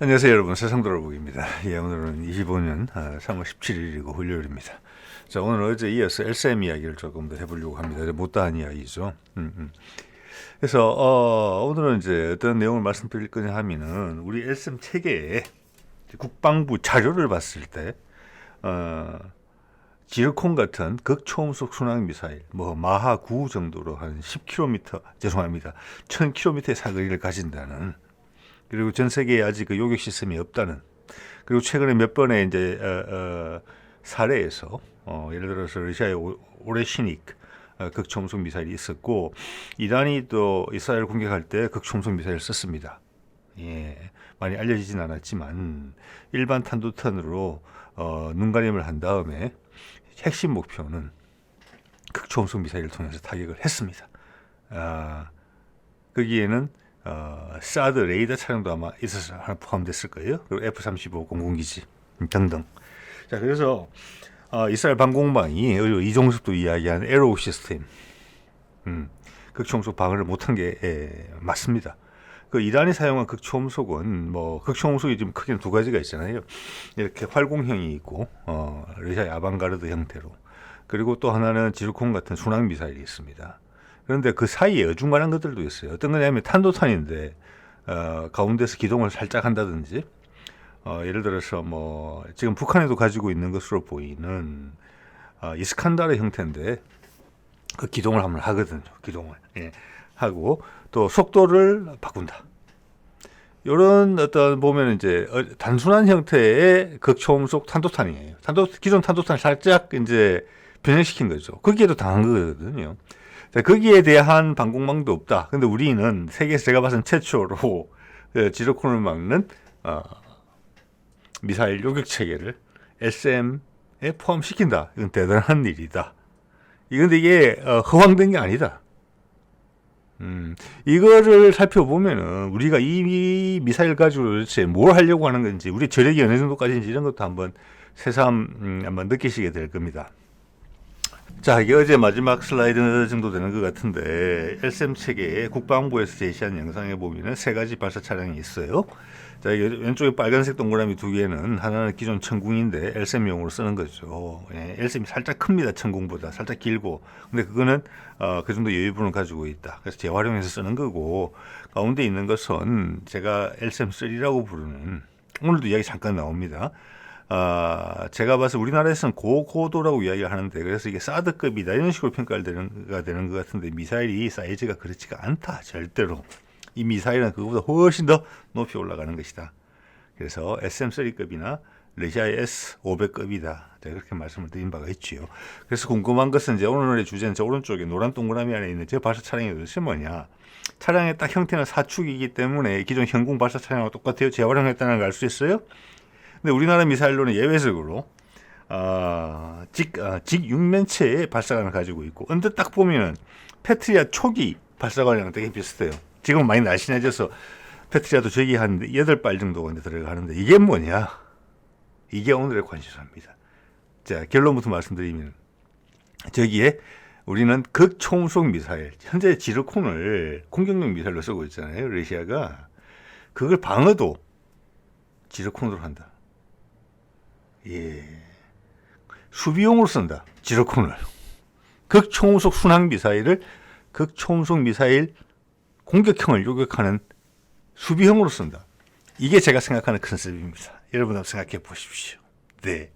안녕하세요 여러분, 세상돌아보기입니다. 예, 오늘은 25년 3월 17일이고 월요일입니다. 자, 오늘 어제 이어서 LCM 이야기를 조금 더 해보려고 합니다. 못다한 이야기죠. 그래서 오늘은 이제 어떤 내용을 말씀드릴 거냐 하면은 우리 LCM 체계에 국방부 자료를 봤을 때 지르콘 같은 극초음속 순항 미사일, 뭐 마하 9 정도로 한 10km, 죄송합니다, 1000km의 사거리를 가진다는, 그리고 전 세계에 아직 그 요격 시스템이 없다는, 그리고 최근에 몇 번의 이제 사례에서 예를 들어서 러시아의 오레시닉 극초음속 미사일이 있었고, 이란이 또 이스라엘 공격할 때 극초음속 미사일을 썼습니다. 예, 많이 알려지진 않았지만 일반 탄도탄으로 눈가림을 한 다음에 핵심 목표는 극초음속 미사일을 통해서 타격을 했습니다. 거기에는 사드 레이더 차량도 아마 있어서 하나 포함됐을 거예요. 그리고 F-35 공군기지 등등. 자, 그래서 이스라엘 방공망이 이종섭도 이야기한 에로우 시스템, 극초음속 방어를 못한 게 맞습니다. 그 이란이 사용한 극초음속은 뭐 극초음속이 지금 크게는 두 가지가 있잖아요. 이렇게 활공형이 있고 러시아의 아방가르드 형태로, 그리고 또 하나는 지르콘 같은 순항 미사일이 있습니다. 그런데 그 사이에 어중간한 것들도 있어요. 어떤 거냐면 탄도탄인데 가운데서 기동을 살짝 한다든지, 예를 들어서 뭐 지금 북한에도 가지고 있는 것으로 보이는 이스칸다르 형태인데 그 기동을 한번 하거든요. 기동을 하고 또 속도를 바꾼다. 이런 어떤 보면 이제 단순한 형태의 극초음속 탄도탄이에요. 기존 탄도탄을 살짝 이제 변형시킨 거죠. 거기에도 당한 거거든요. 자, 거기에 대한 방공망도 없다. 근데 우리는 세계에서 제가 봐서는 최초로 지르콘을 막는 미사일 요격 체계를 SM에 포함시킨다. 이건 대단한 일이다. 근데 이게 허황된 게 아니다. 이거를 살펴보면은 우리가 이 미사일 가지고 도대체 뭘 하려고 하는 건지, 우리 저력이 어느 정도까지인지 이런 것도 한번 새삼 한번 느끼시게 될 겁니다. 자, 이게 어제 마지막 슬라이드 정도 되는 것 같은데, LCM 체계에 국방부에서 제시한 영상에 보면은 세 가지 발사 차량이 있어요. 자, 이게 왼쪽에 빨간색 동그라미 두 개는 하나는 기존 천궁인데 LCM용으로 쓰는 거죠. LCM이 살짝 큽니다. 천궁보다 살짝 길고. 근데 그거는 그 정도 여유분을 가지고 있다. 그래서 재활용해서 쓰는 거고, 가운데 있는 것은 제가 LCM3라고 부르는, 오늘도 이야기 잠깐 나옵니다. 제가 봐서 우리나라에서는 고고도라고 이야기를 하는데, 그래서 이게 사드급이다 이런 식으로 평가가 되는 것 같은데, 미사일이 사이즈가 그렇지가 않다. 절대로. 이 미사일은 그거보다 훨씬 더 높이 올라가는 것이다. 그래서 SM3급이나 러시아의 S500급이다. 제가 그렇게 말씀을 드린 바가 있지요. 그래서 궁금한 것은 이제 오늘의 주제는 저 오른쪽에 노란 동그라미 안에 있는 저 발사 차량이 도대체 뭐냐. 차량의 딱 형태는 사축이기 때문에 기존 현궁 발사 차량하고 똑같아요. 재활용했다는 걸 알 수 있어요. 근데 우리나라 미사일로는 예외적으로 직육면체의 발사관을 가지고 있고, 언뜻 딱 보면은 패트리아 초기 발사관이랑 되게 비슷해요. 지금 많이 날씬해져서 패트리아도 저기 한 8발 정도가 들어가는데, 이게 뭐냐? 이게 오늘의 관심사입니다. 자, 결론부터 말씀드리면, 저기에 우리는 극초음속 미사일, 현재 지르콘을 공격용 미사일로 쓰고 있잖아요. 러시아가. 그걸 방어도 지르콘으로 한다. 예. 수비용으로 쓴다. 지르콘을. 극초음속 순항 미사일을 극초음속 미사일 공격형을 요격하는 수비형으로 쓴다. 이게 제가 생각하는 컨셉입니다. 여러분 한번 생각해 보십시오. 네.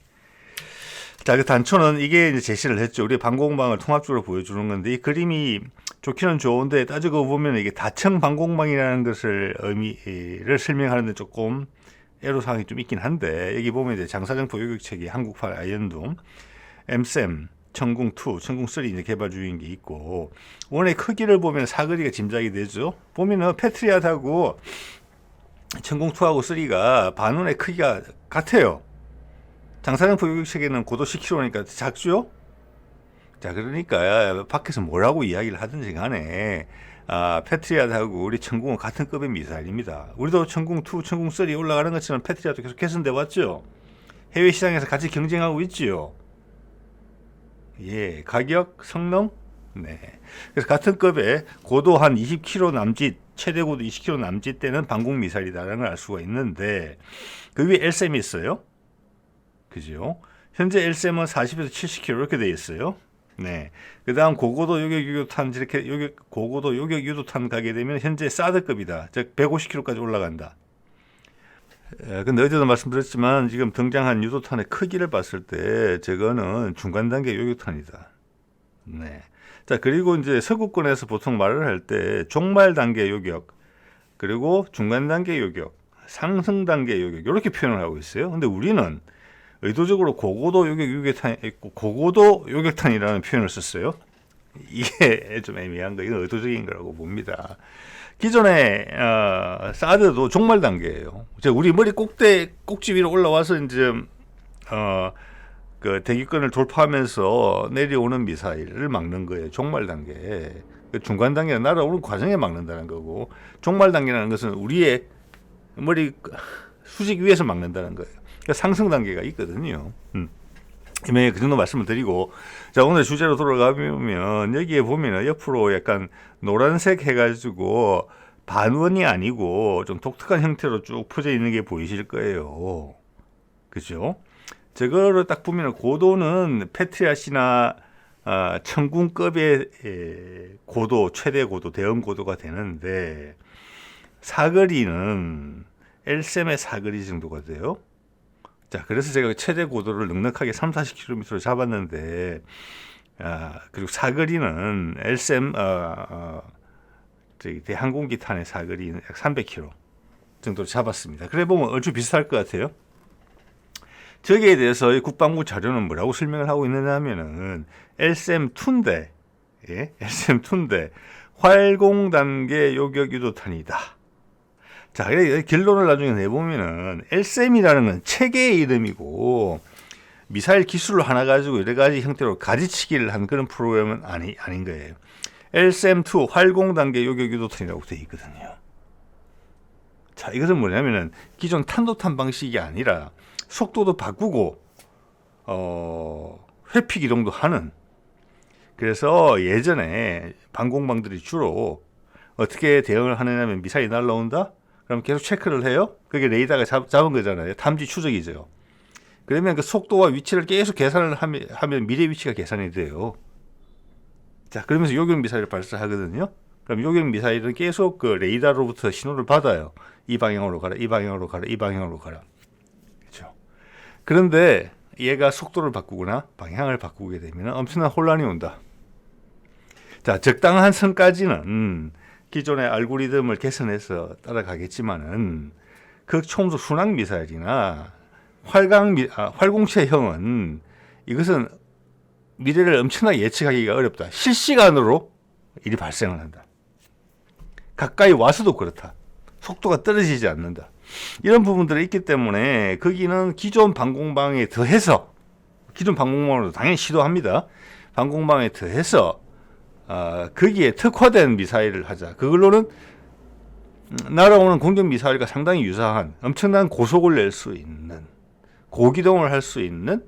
자, 그 단초는 이게 이제 제시를 했죠. 우리 방공망을 통합적으로 보여주는 건데, 이 그림이 좋기는 좋은데 따지고 보면 이게 다층 방공망이라는 것을 의미를 설명하는데 조금 애로사항이 좀 있긴 한데, 여기 보면 이제 장사정포 요격체계 한국판 아이언돔, MSM, 천궁2, 천궁3 이제 개발 중인 게 있고, 원의 크기를 보면 사거리가 짐작이 되죠. 보면은 패트리아트하고 천궁2하고 3가 반원의 크기가 같아요. 장사정포 요격체계는 고도 10km니까 작죠. 자, 그러니까 밖에서 뭐라고 이야기를 하든지 간에 패트리아트하고 우리 천궁은 같은 급의 미사일입니다. 우리도 천궁2, 천궁3 올라가는 것처럼 패트리아트 계속 개선돼 왔죠. 해외 시장에서 같이 경쟁하고 있지요. 예, 가격, 성능, 네. 그래서 같은 급의 고도 한 20km 남짓 최대 고도 20km 남짓 되는 방공 미사일이다라는 걸 알 수가 있는데 그 위에 LSAM이 있어요. 그죠? 현재 LSAM은 40에서 70km 이렇게 돼 있어요. 네. 그다음 고고도 요격 유도탄 이렇게 고고도 요격 유도탄 가게 되면 현재 사드급이다. 즉 150km까지 올라간다. 근데 어제도 말씀드렸지만 지금 등장한 유도탄의 크기를 봤을 때 저거는 중간 단계 요격탄이다. 네. 자, 그리고 이제 서구권에서 보통 말을 할 때 종말 단계 요격, 그리고 중간 단계 요격, 상승 단계 요격 이렇게 표현을 하고 있어요. 근데 우리는 의도적으로 고고도 고고도 요격탄이라는 표현을 썼어요. 이게 좀 애매한 거, 이건 의도적인 거라고 봅니다. 기존에 사드도 종말 단계예요. 우리 머리 꼭지 위로 올라와서 이제 그 대기권을 돌파하면서 내려오는 미사일을 막는 거예요. 종말 단계. 그 중간 단계는 날아오는 과정에 막는다는 거고, 종말 단계라는 것은 우리의 머리 수직 위에서 막는다는 거예요. 그러니까 상승 단계가 있거든요. 이번에 그 정도 말씀을 드리고, 자, 오늘 주제로 돌아가면 여기에 보면은 옆으로 약간 노란색 해가지고 반원이 아니고 좀 독특한 형태로 쭉 퍼져 있는 게 보이실 거예요. 그죠? 저거를 딱 보면 고도는 패트리엇이나 천군급의 고도, 최대 고도, 대응 고도가 되는데 사거리는 LSAM의 사거리 정도가 돼요. 자, 그래서 제가 최대 고도를 넉넉하게 30-40km로 잡았는데, 그리고 사거리는 LSAM 대항공기탄의 사거리는 약 300km 정도로 잡았습니다. 그래 보면 얼추 비슷할 것 같아요. 저기에 대해서 국방부 자료는 뭐라고 설명을 하고 있느냐 하면은 LSAM-2인데, 예? LSAM-2인데 활공 단계 요격 유도탄이다. 자, 결론을 나중에 내보면은 LSAM이라는 건 체계의 이름이고 미사일 기술을 하나 가지고 여러 가지 형태로 가지치기를 한 그런 프로그램은 아닌 거예요. LSAM-2 활공 단계 요격 유도탄이라고 되어 있거든요. 자, 이것은 뭐냐면은 기존 탄도탄 방식이 아니라 속도도 바꾸고 회피 기동도 하는. 그래서 예전에 방공망들이 주로 어떻게 대응을 하느냐면 미사일이 날라온다? 그럼 계속 체크를 해요. 그게 레이더가 잡은 거잖아요. 탐지 추적이죠. 그러면 그 속도와 위치를 계속 계산을 하면 미래 위치가 계산이 돼요. 자, 그러면서 요격 미사일을 발사하거든요. 그럼 요격 미사일은 계속 그 레이더로부터 신호를 받아요. 이 방향으로 가라, 이 방향으로 가라, 이 방향으로 가라. 그렇죠. 그런데 얘가 속도를 바꾸거나 방향을 바꾸게 되면 엄청난 혼란이 온다. 자, 적당한 선까지는 기존의 알고리즘을 개선해서 따라가겠지만은 극초음속 순항 미사일이나 활공체형은 이것은 미래를 엄청나게 예측하기가 어렵다. 실시간으로 일이 발생을 한다. 가까이 와서도 그렇다. 속도가 떨어지지 않는다. 이런 부분들이 있기 때문에 거기는 기존 방공망에 더해서, 기존 방공망으로도 당연히 시도합니다. 방공망에 더해서 거기에 특화된 미사일을 하자. 그걸로는 날아오는 공격 미사일과 상당히 유사한 엄청난 고속을 낼 수 있는, 고기동을 할 수 있는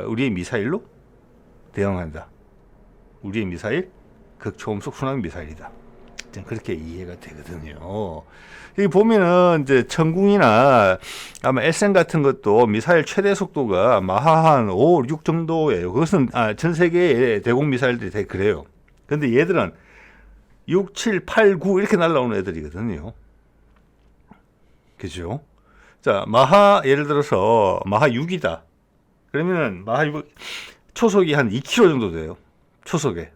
우리의 미사일로 대응한다. 우리의 미사일 극초음속 순항 미사일이다. 그렇게 이해가 되거든요. 여기 보면은 이제 천궁이나 아마 LSAM 같은 것도 미사일 최대 속도가 마하 한 5, 6 정도예요. 그것은 전 세계의 대공 미사일들이 되게 그래요. 근데 얘들은 6, 7, 8, 9 이렇게 날아오는 애들이거든요. 그죠? 자, 마하 예를 들어서 마하 6이다. 그러면은 마하 6 초속이 한 2km 정도 돼요. 초속에.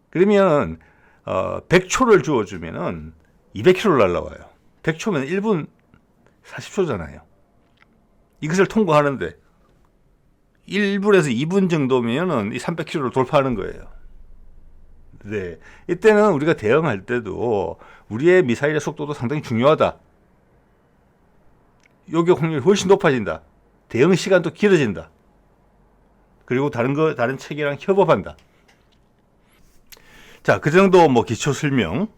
그러면 100초를 주어주면은 200km를 날라와요. 100초면 1분 40초잖아요. 이것을 통과하는데 1분에서 2분 정도면은 이 300km를 돌파하는 거예요. 네. 이때는 우리가 대응할 때도 우리의 미사일의 속도도 상당히 중요하다. 요격 확률이 훨씬 높아진다. 대응 시간도 길어진다. 그리고 다른 체계랑 협업한다. 자, 그 정도 뭐 기초 설명,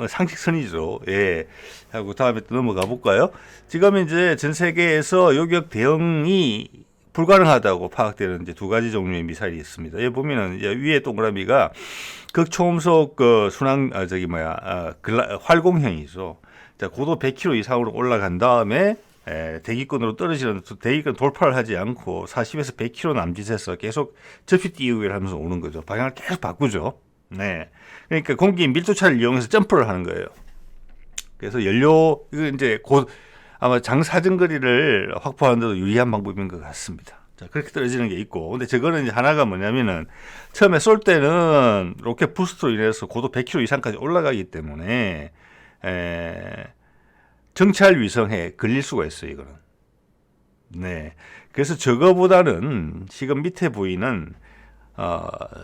상식선이죠. 예. 하고 다음에 또 넘어가 볼까요? 지금 이제 전 세계에서 요격 대응이 불가능하다고 파악되는 이제 두 가지 종류의 미사일이 있습니다. 여기 보면은 이제 위에 동그라미가 극초음속 그 순항 활공형이죠. 자, 고도 100km 이상으로 올라간 다음에 대기권으로 떨어지는 대기권 돌파를 하지 않고 40에서 100km 남짓에서 계속 접히 띄우기를 하면서 오는 거죠. 방향을 계속 바꾸죠. 네, 그러니까 공기 밀도차를 이용해서 점프를 하는 거예요. 그래서 연료 이거 이제 아마 장사정거리를 확보하는 데도 유리한 방법인 것 같습니다. 자, 그렇게 떨어지는 게 있고, 근데 저거는 이제 하나가 뭐냐면은 처음에 쏠 때는 로켓 부스트로 인해서 고도 100km 이상까지 올라가기 때문에 정찰 위성에 걸릴 수가 있어요, 이거는. 네, 그래서 저거보다는 지금 밑에 보이는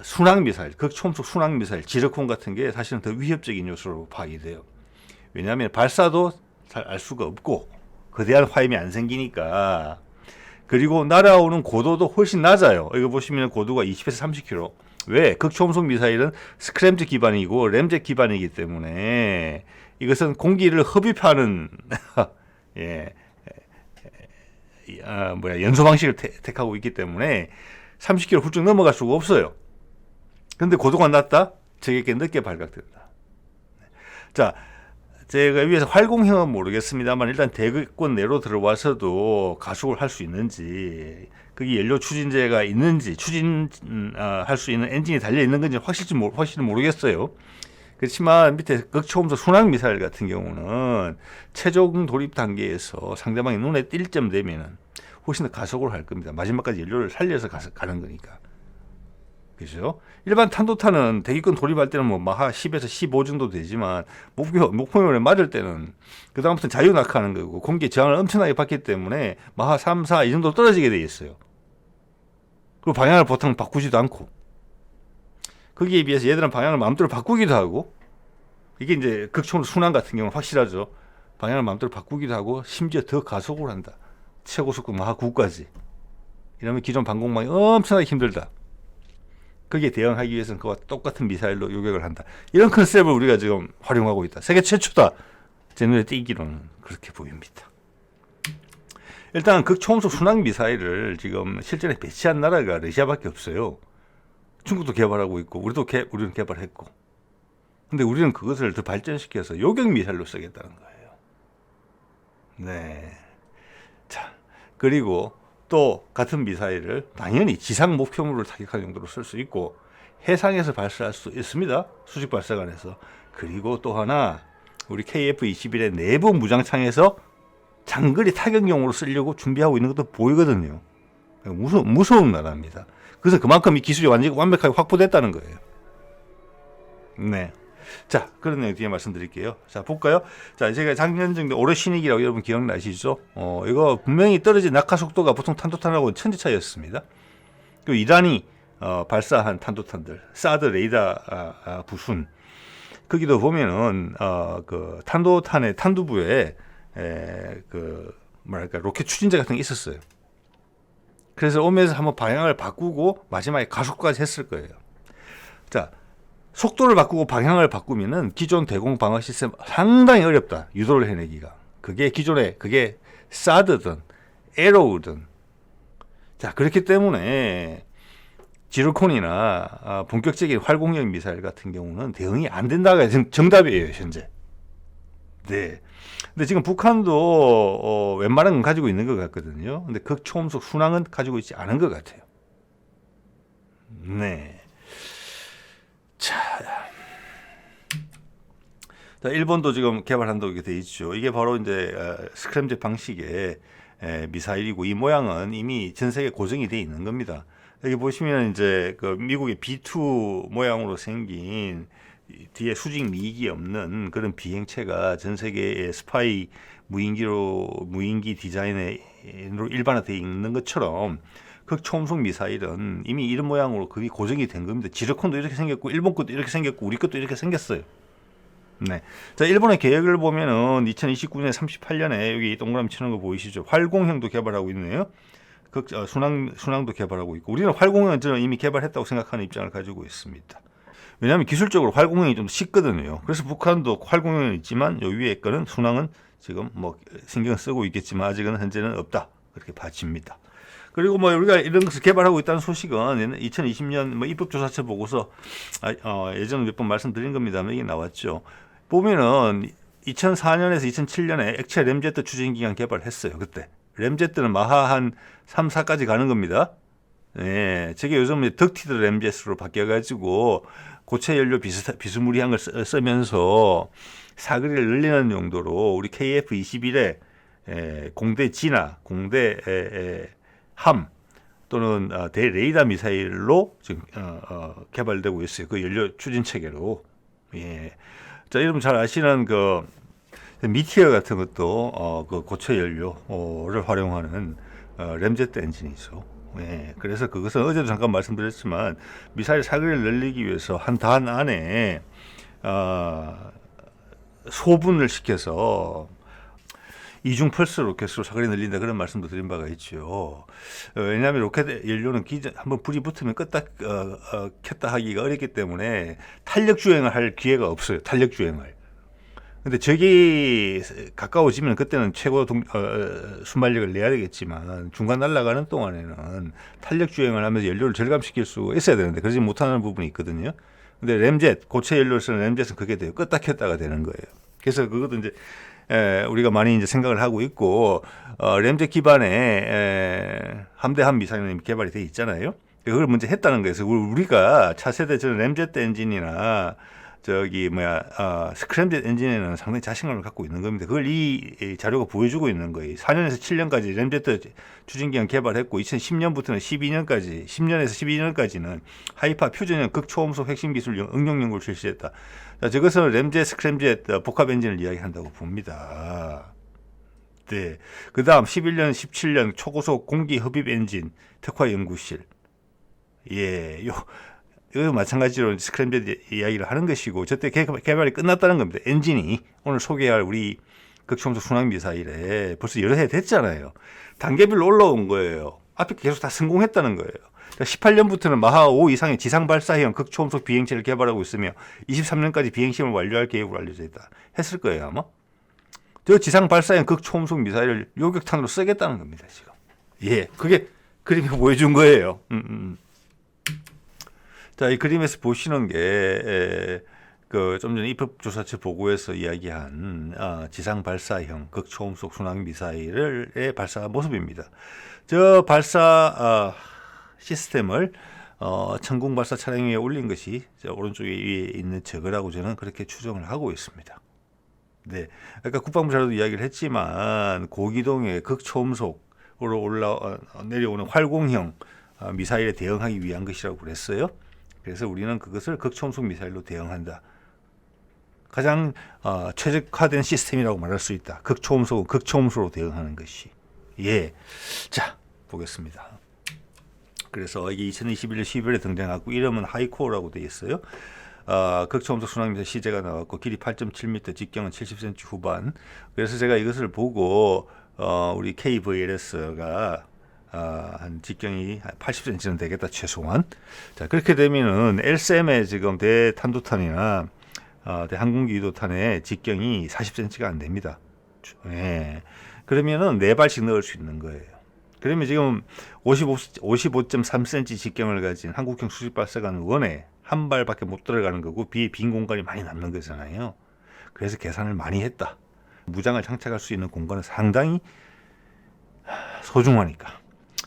순항 미사일, 극초음속 순항 미사일, 지르콘 같은 게 사실은 더 위협적인 요소로 파악이 돼요. 왜냐하면 발사도 잘 알 수가 없고 거대한 화염이 안 생기니까. 그리고 날아오는 고도도 훨씬 낮아요. 이거 보시면 고도가 20에서 30km. 왜? 극초음속 미사일은 스크램즈 기반이고 램젯 기반이기 때문에 이것은 공기를 흡입하는 연소 방식을 택하고 있기 때문에 30km 훌쩍 넘어갈 수가 없어요. 근데 고도가 낮다? 저게 늦게 발각된다. 자, 제가 위에서 활공형은 모르겠습니다만 일단 대기권 내로 들어와서도 가속을 할 수 있는지, 거기 연료 추진제가 있는지, 할 수 있는 엔진이 달려 있는 건지 확실히 모르겠어요. 그렇지만 밑에 극초음속 순항 미사일 같은 경우는 최종 돌입 단계에서 상대방이 눈에 띌 점 되면은 훨씬 더 가속을 할 겁니다. 마지막까지 연료를 살려서 가는 거니까. 그죠? 일반 탄도탄은 대기권 돌입할 때는 뭐 마하 10에서 15 정도 되지만 목표물에 맞을 때는 그 다음부터는 자유 낙하하는 거고 공기 저항을 엄청나게 받기 때문에 마하 3, 4 이 정도 떨어지게 돼 있어요. 그리고 방향을 보통 바꾸지도 않고, 거기에 비해서 얘들은 방향을 마음대로 바꾸기도 하고, 이게 이제 극초음속 순항 같은 경우는 확실하죠. 방향을 마음대로 바꾸기도 하고 심지어 더 가속을 한다. 최고속도 마하 9까지. 이러면 기존 방공망이 엄청나게 힘들다. 거기에 대응하기 위해서는 그와 똑같은 미사일로 요격을 한다. 이런 컨셉을 우리가 지금 활용하고 있다. 세계 최초다. 제 눈에 띄기로는 그렇게 보입니다. 일단 극초음속 순항 미사일을 지금 실전에 배치한 나라가 러시아밖에 없어요. 중국도 개발하고 있고 우리는 개발했고. 근데 우리는 그것을 더 발전시켜서 요격 미사일로 쓰겠다는 거예요. 네. 자, 그리고 또 같은 미사일을 당연히 지상 목표물을 타격하는 용도로 쓸 수 있고 해상에서 발사할 수 있습니다. 수직 발사관에서. 그리고 또 하나 우리 KF-21의 내부 무장창에서 장거리 타격용으로 쓰려고 준비하고 있는 것도 보이거든요. 무서운 나라입니다. 그래서 그만큼 이 기술이 완벽하게 확보됐다는 거예요. 네. 자, 그런 내용 뒤에 말씀드릴게요. 자, 볼까요? 자, 제가 작년 정도 오레시닉이라고 여러분 기억나시죠? 이거 분명히 떨어진 낙하 속도가 보통 탄도탄하고 천지 차이였습니다. 그 이란이 발사한 탄도탄들, 사드 레이더 부순. 거기도 보면은 그 탄도탄의 탄두부에 로켓 추진제 같은 게 있었어요. 그래서 오면서 한번 방향을 바꾸고 마지막에 가속까지 했을 거예요. 자, 속도를 바꾸고 방향을 바꾸면은 기존 대공 방어 시스템 상당히 어렵다. 유도를 해내기가. 그게 사드든 에로우든. 자, 그렇기 때문에 지르콘이나 본격적인 활공형 미사일 같은 경우는 대응이 안 된다가 정답이에요, 현재. 네. 근데 지금 북한도 웬만한 건 가지고 있는 것 같거든요. 근데 극초음속 순항은 가지고 있지 않은 것 같아요. 네. 자, 일본도 지금 개발한다고 이렇게 돼 있죠. 이게 바로 이제 스크램젯 방식의 미사일이고 이 모양은 이미 전 세계 고정이 돼 있는 겁니다. 여기 보시면 이제 그 미국의 B2 모양으로 생긴 뒤에 수직 미익이 없는 그런 비행체가 전 세계의 스파이 무인기 디자인으로 일반화되어 있는 것처럼 극초음속 미사일은 이미 이런 모양으로 거의 고정이 된 겁니다. 지르콘도 이렇게 생겼고 일본 것도 이렇게 생겼고 우리 것도 이렇게 생겼어요. 네. 자, 일본의 계획을 보면은 2029년 38년에 여기 동그라미 치는 거 보이시죠? 활공형도 개발하고 있네요. 순항도 개발하고 있고 우리는 활공형은 저는 이미 개발했다고 생각하는 입장을 가지고 있습니다. 왜냐하면 기술적으로 활공형이 좀 쉽거든요. 그래서 북한도 활공형은 있지만 요 위에 거는 순항은 지금 뭐 신경 쓰고 있겠지만 아직은 현재는 없다. 그렇게 봐집니다. 그리고 뭐 우리가 이런 것을 개발하고 있다는 소식은 2020년 뭐 입법조사처 보고서 예전에 몇 번 말씀드린 겁니다만 이게 나왔죠. 보면은 2004년에서 2007년에 액체 램제트 추진기간 개발했어요. 그때 램제트는 마하 한 3, 4까지 가는 겁니다. 예, 저게 요즘 덕티드 램제트로 바뀌어가지고 고체 연료 비스무리한 걸 쓰면서 사거리를 늘리는 용도로 우리 KF-21에 공대 진화, 공대 함 또는 대레이더 미사일로 지금 개발되고 있어요. 그 연료 추진 체계로. 예. 자, 여러분 잘 아시는 그 미티어 같은 것도 그 고체 연료를 활용하는 램제트 엔진이죠. 예. 그래서 그것은 어제도 잠깐 말씀드렸지만 미사일 사거리를 늘리기 위해서 한 단 안에 소분을 시켜서 이중 펄스 로켓으로 사거리 늘린다 그런 말씀도 드린 바가 있죠. 왜냐하면 로켓 연료는 한번 불이 붙으면 껐다 켰다 하기가 어렵기 때문에 탄력 주행을 할 기회가 없어요. 탄력 주행을. 근데 저기 가까워지면 그때는 최고 순발력을 내야 되겠지만 중간 날아가는 동안에는 탄력 주행을 하면서 연료를 절감시킬 수 있어야 되는데 그러지 못하는 부분이 있거든요. 근데 램젯 고체 연료를 쓰는 램젯은 그게 돼요. 껐다 켰다가 되는 거예요. 그래서 그것도 이제 우리가 많이 이제 생각을 하고 있고 램젯 기반의 함대함 미사일이 개발이 돼 있잖아요. 그걸 먼저 했다는 거예요. 그래서 우리가 차세대 저는 램젯 엔진이나 스크램젯 엔진에는 상당히 자신감을 갖고 있는 겁니다. 그걸 이 자료가 보여주고 있는 거예요. 4년에서 7년까지 램제트 추진기간 개발했고 2010년부터는 12년까지 10년에서 12년까지는 하이파 퓨전형 극초음속 핵심 기술 응용 연구를 실시했다. 자, 저것은 램젯, 스크램젯 복합 엔진을 이야기한다고 봅니다. 네. 그다음 11년, 17년 초고속 공기 흡입 엔진 특화 연구실. 예, 이거 마찬가지로 스크램젯 이야기를 하는 것이고 저때 개발이 끝났다는 겁니다. 엔진이 오늘 소개할 우리 극초음속 순항 미사일에 벌써 여러 해 됐잖아요. 단계별로 올라온 거예요. 앞에 계속 다 성공했다는 거예요. 18년부터는 마하 5 이상의 지상 발사형 극초음속 비행체를 개발하고 있으며 23년까지 비행시험을 완료할 계획으로 알려져 있다. 했을 거예요 아마. 저 지상 발사형 극초음속 미사일을 요격탄으로 쓰겠다는 겁니다 지금. 예, 그게 그림이 보여준 거예요. 자, 이 그림에서 보시는 게 좀 전에 입법조사처 보고에서 이야기한 지상 발사형 극초음속 순항 미사일의 발사 모습입니다. 저 발사 시스템을 천궁 발사 차량 위에 올린 것이 오른쪽에 위에 있는 저거라고 저는 그렇게 추정을 하고 있습니다. 네, 아까 국방부 자료도 이야기를 했지만 고기동의 극초음속으로 내려오는 활공형 미사일에 대응하기 위한 것이라고 그랬어요. 그래서 우리는 그것을 극초음속 미사일로 대응한다. 가장 최적화된 시스템이라고 말할 수 있다. 극초음속은 극초음속으로 대응하는 것이. 예, 자 보겠습니다. 그래서 이게 2021년 12월에 등장하고 이름은 하이코어라고 되어 있어요. 극초음속 순항미사일 시제가 나왔고 길이 8.7m, 직경은 70cm 후반. 그래서 제가 이것을 보고 우리 KVLS가 한 직경이 80cm는 되겠다 최소한. 자, 그렇게 되면은 LSM의 지금 대탄도탄이나 대항공기 유도탄의 직경이 40cm가 안 됩니다. 예. 그러면은 4발씩 넣을 수 있는 거예요. 그러면 지금 55.3cm 직경을 가진 한국형 수직 발사관 원에 한 발밖에 못 들어가는 거고 비에 빈 공간이 많이 남는 거잖아요. 그래서 계산을 많이 했다. 무장을 장착할 수 있는 공간은 상당히 소중하니까.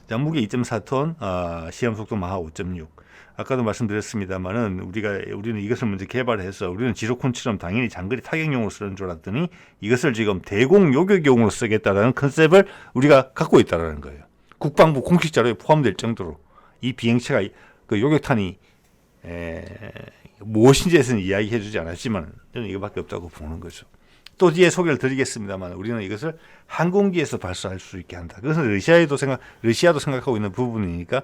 자, 무게 2.4톤, 시험 속도 마하 5.6. 아까도 말씀드렸습니다만은 우리는 이것을 먼저 개발해서 우리는 지로콘처럼 당연히 장거리 타격용으로 쓰는 줄 알았더니 이것을 지금 대공 요격용으로 쓰겠다라는 컨셉을 우리가 갖고 있다라는 거예요. 국방부 공식 자료에 포함될 정도로 이 비행체가 그 요격탄이 무엇인지에서는 이야기해주지 않았지만 저는 이거밖에 없다고 보는 거죠. 또 뒤에 소개를 드리겠습니다만 우리는 이것을 항공기에서 발사할 수 있게 한다. 그것은 러시아도 생각하고 있는 부분이니까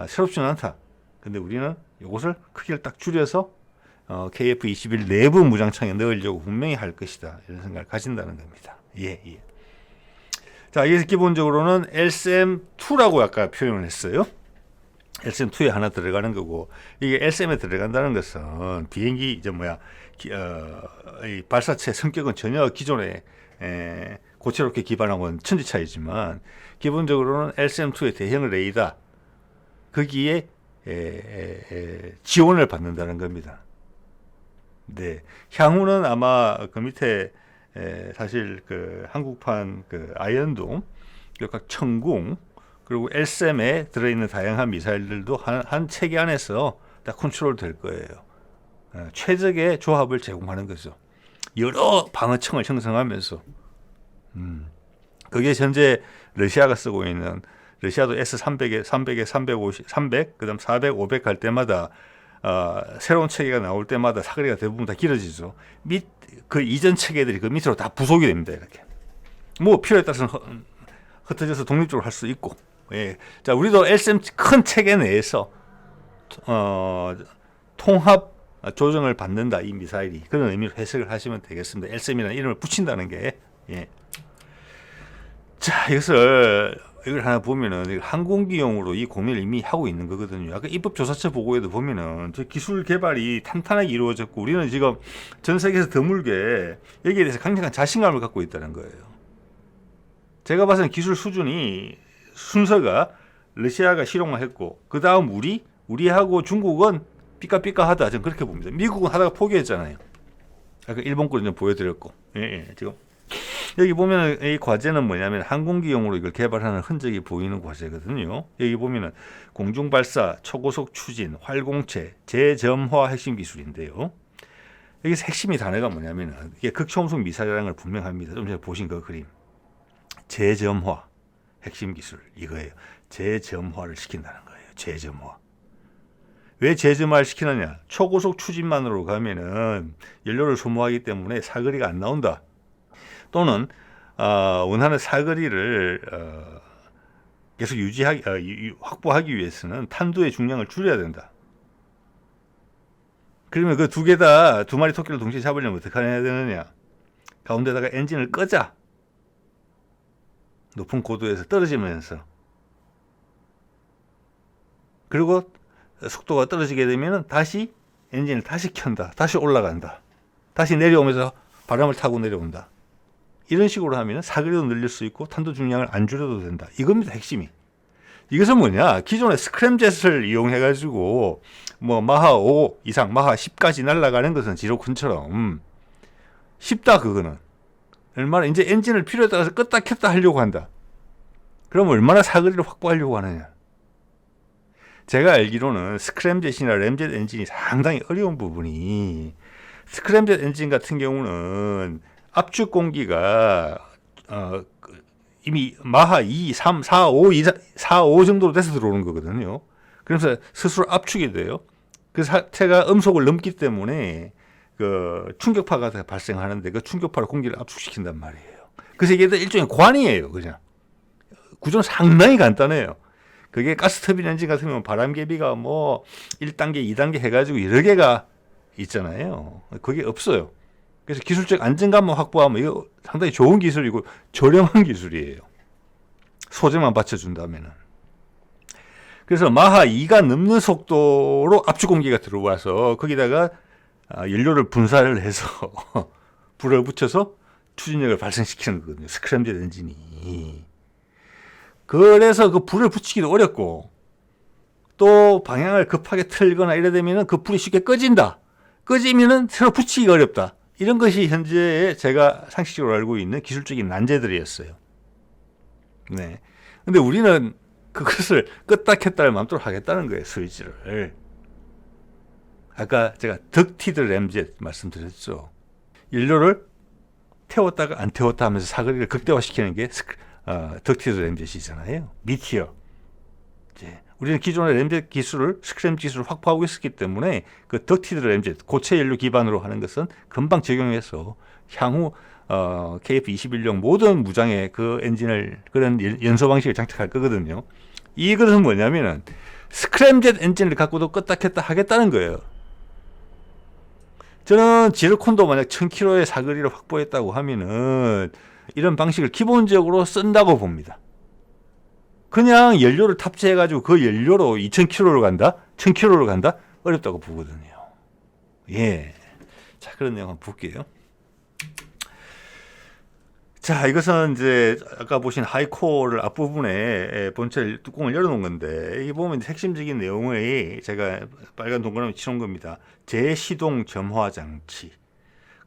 새롭지는 않다. 근데 우리는 이것을 크기를 딱 줄여서 KF-21 내부 무장창에 넣으려고 분명히 할 것이다. 이런 생각을 가진다는 겁니다. 예. 자, 이게 기본적으로는 LSM-2라고 아까 표현을 했어요. LSM-2에 하나 들어가는 거고, 이게 LSM에 들어간다는 것은 비행기 이 발사체 성격은 전혀 기존의 고체로켓 기반하고는 천지 차이지만 기본적으로는 LCM2의 대형 레이더 거기에 지원을 받는다는 겁니다. 네, 향후는 아마 그 밑에 사실 그 한국판 그 아이언돔, 각 천궁 그리고 LCM에 들어있는 다양한 미사일들도 한 체계 안에서 다 컨트롤 될 거예요. 최적의 조합을 제공하는 거죠. 여러 방어층을 형성하면서 그게 현재 러시아가 쓰고 있는 러시아도 S300에 300에 350, 300, 그다음 400, 500 갈 때마다 새로운 체계가 나올 때마다 사거리가 대부분 다 길어지죠. 그 이전 체계들이 그 밑으로 다 부속이 됩니다. 이렇게 뭐 필요에 따라서는 흩어져서 독립적으로 할 수 있고. 예. 자, 우리도 LCM 큰 체계 내에서 통합 조정을 받는다, 이 미사일이. 그런 의미로 해석을 하시면 되겠습니다. LCM이라는 이름을 붙인다는 게. 예. 자, 이걸 하나 보면은 항공기용으로 이 고민을 이미 하고 있는 거거든요. 아까 입법조사처 보고에도 보면은 저 기술 개발이 탄탄하게 이루어졌고 우리는 지금 전 세계에서 드물게 여기에 대해서 강력한 자신감을 갖고 있다는 거예요. 제가 봐서는 기술 수준이 순서가 러시아가 실용화했고 그 다음 우리하고 중국은 삐까삐까하다. 저는 그렇게 봅니다. 미국은 하다가 포기했잖아요. 아까 일본 거를 좀 보여드렸고. 예, 지금 여기 보면 이 과제는 뭐냐면 항공기용으로 이걸 개발하는 흔적이 보이는 과제거든요. 여기 보면은 공중발사, 초고속 추진, 활공체, 재점화 핵심 기술인데요. 여기서 핵심이 단어가 뭐냐면은 이게 극초음속 미사일이라는 걸 분명합니다. 좀 전에 보신 그 그림. 재점화 핵심 기술 이거예요. 재점화를 시킨다는 거예요. 재점화. 왜 재점화를 시키느냐? 초고속 추진만으로 가면은 연료를 소모하기 때문에 사거리가 안 나온다. 또는 원하는 사거리를 계속 확보하기 위해서는 탄두의 중량을 줄여야 된다. 그러면 그 두 마리 토끼를 동시에 잡으려면 어떻게 해야 되느냐? 가운데다가 엔진을 끄자. 높은 고도에서 떨어지면서. 그리고 속도가 떨어지게 되면 다시 엔진을 다시 켠다. 다시 올라간다. 다시 내려오면서 바람을 타고 내려온다. 이런 식으로 하면 사거리도 늘릴 수 있고 탄도 중량을 안 줄여도 된다. 이겁니다. 핵심이. 이것은 뭐냐? 기존의 스크램젯을 이용해가지고 뭐 마하 5 이상, 마하 10까지 날아가는 것은 지로쿤처럼 쉽다. 그거는. 얼마나 이제 엔진을 필요에 따라서 껐다 켰다 하려고 한다. 그럼 얼마나 사거리를 확보하려고 하느냐? 제가 알기로는 스크램젯이나 램젯 엔진이 상당히 어려운 부분이 스크램젯 엔진 같은 경우는 압축 공기가 이미 마하 2, 3, 4, 5, 4, 5 정도로 돼서 들어오는 거거든요. 그래서 스스로 압축이 돼요. 그 사태가 음속을 넘기 때문에 그 충격파가 발생하는데 그 충격파로 공기를 압축시킨단 말이에요. 그래서 이게 일종의 관이에요. 그냥. 구조는 상당히 간단해요. 그게 가스터빈 엔진 같은 경우는 바람개비가 뭐 1단계, 2단계 해가지고 여러 개가 있잖아요. 그게 없어요. 그래서 기술적 안정감만 확보하면 이거 상당히 좋은 기술이고 저렴한 기술이에요. 소재만 받쳐준다면은. 그래서 마하 2가 넘는 속도로 압축 공기가 들어와서 거기다가 연료를 분사를 해서 불을 붙여서 추진력을 발생시키는 거거든요. 스크램젯 엔진이. 그래서 그 불을 붙이기도 어렵고 또 방향을 급하게 틀거나 이래 되면은 그 불이 쉽게 꺼진다. 꺼지면은 새로 붙이기가 어렵다. 이런 것이 현재 제가 상식적으로 알고 있는 기술적인 난제들이었어요. 네. 근데 우리는 그것을 껐다 켰다를 마음대로 하겠다는 거예요. 스위치를. 아까 제가 덕티드 램젯 말씀드렸죠. 연료를 태웠다가 안 태웠다 하면서 사거리를 극대화시키는 게 덕티드 램젯이잖아요. 미티어. 이제 우리는 기존의 램젯 기술을 스크램 기술을 확보하고 있었기 때문에 그 덕티드 램젯 고체 연료 기반으로 하는 것은 금방 적용해서 향후 KF-21용 모든 무장에 그 엔진을 그런 연소 방식을 장착할 거거든요. 이것은 뭐냐면은 스크램젯 엔진을 갖고도 껐다 켰다 하겠다는 거예요. 저는 지르콘도 만약 1000km의 사거리를 확보했다고 하면은 이런 방식을 기본적으로 쓴다고 봅니다. 그냥 연료를 탑재해가지고 그 연료로 2000km를 간다? 1000km를 간다? 어렵다고 보거든요. 예. 자, 그런 내용 한번 볼게요. 자, 이것은 이제 아까 보신 하이코어를 앞부분에 본체 뚜껑을 열어놓은 건데, 이 보면 핵심적인 내용의 제가 빨간 동그라미 치는 겁니다. 재시동 점화 장치,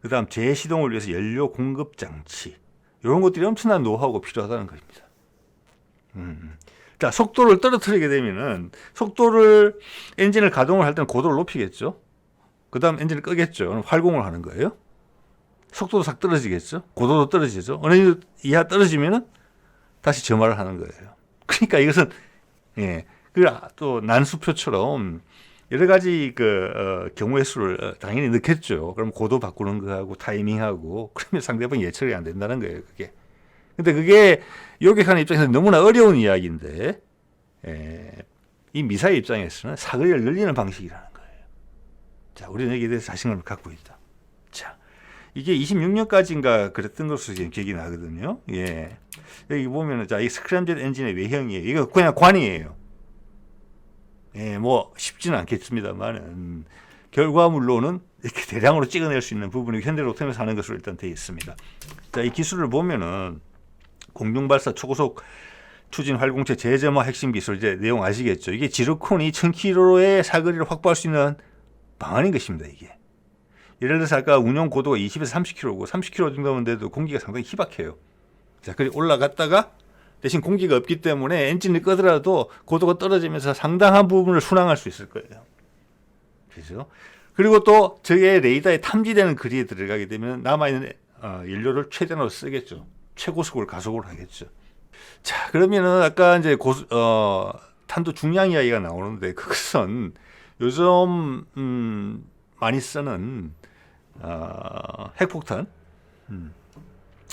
그 다음 재시동을 위해서 연료 공급 장치, 이런 것들이 엄청난 노하우가 필요하다는 겁니다. 자, 속도를 떨어뜨리게 되면은 엔진을 가동을 할 때는 고도를 높이겠죠. 그 다음 엔진을 끄겠죠. 활공을 하는 거예요. 속도도 싹 떨어지겠죠. 고도도 떨어지죠. 어느 정도 이하 떨어지면은 다시 점화를 하는 거예요. 그러니까 이것은 또 난수표처럼 여러 가지 경우의 수를 당연히 넣겠죠. 그럼 고도 바꾸는 거하고 타이밍하고 그러면 상대방이 예측이 안 된다는 거예요. 그게. 근데 그게 요격하는 입장에서 너무나 어려운 이야기인데 이 미사일 입장에서는 사거리를 늘리는 방식이라는 거예요. 자, 우리는 여기에 대해서 자신감을 갖고 있다. 자, 이게 26년까지인가 그랬던 것으로 지금 기억이 나거든요. 예. 여기 보면은, 자, 이 스크램젯 엔진의 외형이에요. 이거 그냥 관이에요. 예, 뭐, 쉽지는 않겠습니다만은, 결과물로는 이렇게 대량으로 찍어낼 수 있는 부분이 현대로템에서 하는 것으로 일단 되어 있습니다. 자, 이 기술을 보면은, 공중발사 초고속 추진 활공체 재점화 핵심 기술, 이제 내용 아시겠죠? 이게 지르콘이 1000km의 사거리를 확보할 수 있는 방안인 것입니다, 이게. 예를 들어서 아까 운용 고도가 20에서 30km고 30km 정도면 돼도 공기가 상당히 희박해요. 자, 그리고 올라갔다가 대신 공기가 없기 때문에 엔진을 끄더라도 고도가 떨어지면서 상당한 부분을 순항할 수 있을 거예요. 그죠? 그리고 또 저게 레이더에 탐지되는 거리에 들어가게 되면 남아있는 연료를 최대로 쓰겠죠. 최고속으로 가속을 하겠죠. 자, 그러면은 아까 이제 탄도 중량 이야기가 나오는데 그것은 요즘 많이 쓰는 핵폭탄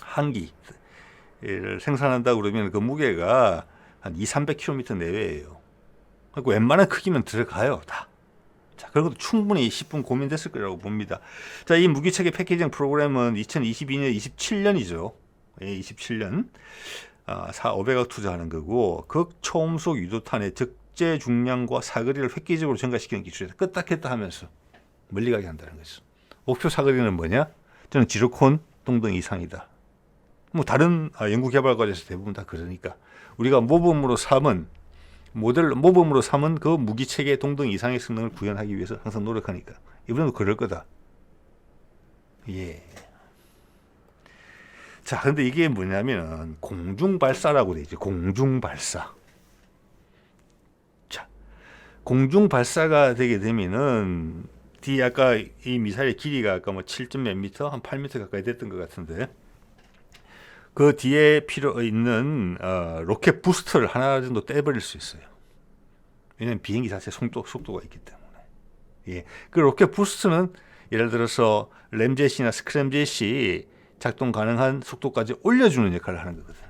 한 기를 생산한다 그러면 그 무게가 한 200-300km 내외예요. 그러니까 웬만한 크기면 들어가요, 다. 자, 그리고 충분히 10분 고민됐을 거라고 봅니다. 자, 이 무기체계 패키징 프로그램은 2022년, 27년이죠. 예, 27년. 500억 투자하는 거고, 극초음속 유도탄의 적재 중량과 사거리를 획기적으로 증가시키는 기술이다. 껐다 켰다 하면서 멀리 가게 한다는 거죠. 목표 사거리는 뭐냐? 저는 지르콘 동등 이상이다. 뭐 다른 연구 개발 과정에서 대부분 다 그러니까 우리가 모범으로 삼은 그 무기 체계 동등 이상의 성능을 구현하기 위해서 항상 노력하니까 이번에도 그럴 거다. 예. 자, 근데 이게 뭐냐면 공중 발사라고 돼 있죠. 공중 발사. 자, 공중 발사가 되게 되면은 뒤에 아까 이 미사일의 길이가 아까 뭐 7점 몇 미터, 한 8미터 가까이 됐던 것 같은데 그 뒤에 필요 있는 로켓 부스터를 하나 정도 떼버릴 수 있어요. 왜냐하면 비행기 자체 속도가 있기 때문에. 예, 그 로켓 부스터는 예를 들어서 램젯이나 스크램젯이 작동 가능한 속도까지 올려주는 역할을 하는 거거든요.